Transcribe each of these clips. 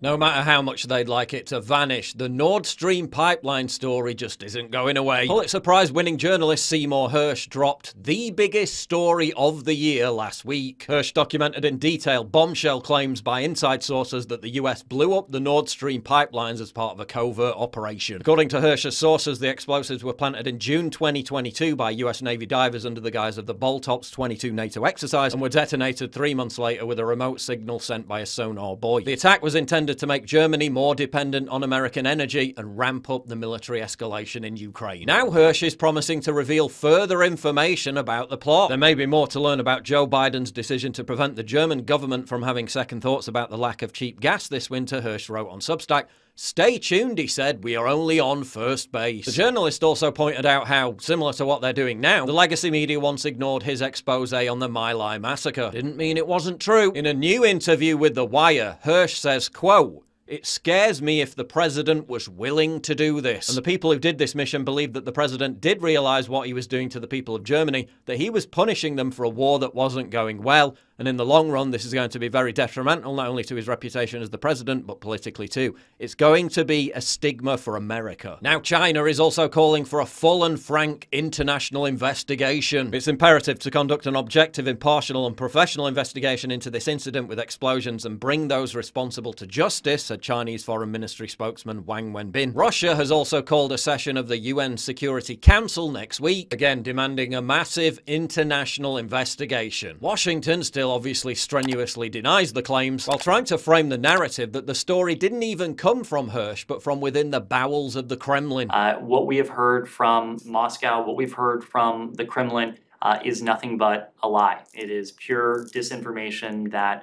No matter how much they'd like it to vanish, the Nord Stream pipeline story just isn't going away. Pulitzer Prize-winning journalist Seymour Hersh dropped the biggest story of the year last week. Hersh documented in detail bombshell claims by inside sources that the US blew up the Nord Stream pipelines as part of a covert operation. According to Hersh's sources, the explosives were planted in June 2022 by US Navy divers under the guise of the Boltops 22 NATO exercise and were detonated 3 months later with a remote signal sent by a sonar buoy. The attack was intended to make Germany more dependent on American energy and ramp up the military escalation in Ukraine. Now Hersh is promising to reveal further information about the plot. There may be more to learn about Joe Biden's decision to prevent the German government from having second thoughts about the lack of cheap gas this winter, Hersh wrote on Substack. Stay tuned, he said, we are only on first base. The journalist also pointed out how, similar to what they're doing now, the legacy media once ignored his expose on the My Lai massacre. Didn't mean it wasn't true. In a new interview with The Wire, Hersh says, quote, "It scares me if the president was willing to do this." And the people who did this mission believed that the president did realize what he was doing to the people of Germany, that he was punishing them for a war that wasn't going well, and in the long run this is going to be very detrimental not only to his reputation as the president, but politically too. It's going to be a stigma for America. Now China is also calling for a full and frank international investigation. It's imperative to conduct an objective, impartial and professional investigation into this incident with explosions and bring those responsible to justice, said Chinese Foreign Ministry spokesman Wang Wenbin. Russia has also called a session of the UN Security Council next week, again demanding a massive international investigation. Washington still obviously strenuously denies the claims, while trying to frame the narrative that the story didn't even come from Hersh, but from within the bowels of the Kremlin. What we have heard from Moscow, what we've heard from the Kremlin is nothing but a lie. It is pure disinformation that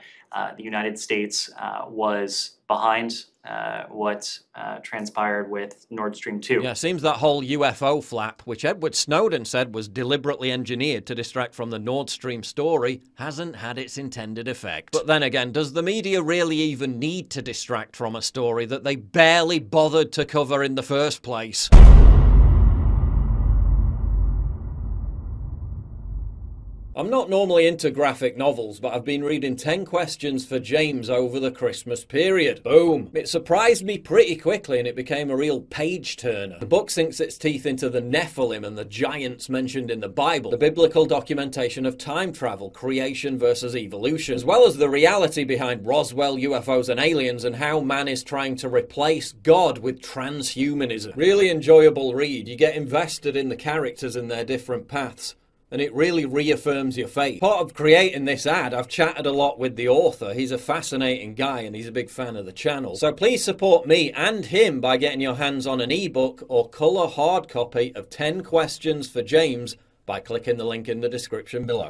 the United States was behind what transpired with Nord Stream 2. Yeah, seems that whole UFO flap, which Edward Snowden said was deliberately engineered to distract from the Nord Stream story, hasn't had its intended effect. But then again, does the media really even need to distract from a story that they barely bothered to cover in the first place? I'm not normally into graphic novels, but I've been reading 10 Questions for James over the Christmas period. Boom! It surprised me pretty quickly and it became a real page-turner. The book sinks its teeth into the Nephilim and the giants mentioned in the Bible, the biblical documentation of time travel, creation versus evolution, as well as the reality behind Roswell, UFOs and aliens, and how man is trying to replace God with transhumanism. Really enjoyable read. You get invested in the characters and their different paths, and it really reaffirms your faith. Part of creating this ad, I've chatted a lot with the author. He's a fascinating guy and he's a big fan of the channel. So please support me and him by getting your hands on an ebook or colour hard copy of 10 Questions for James by clicking the link in the description below.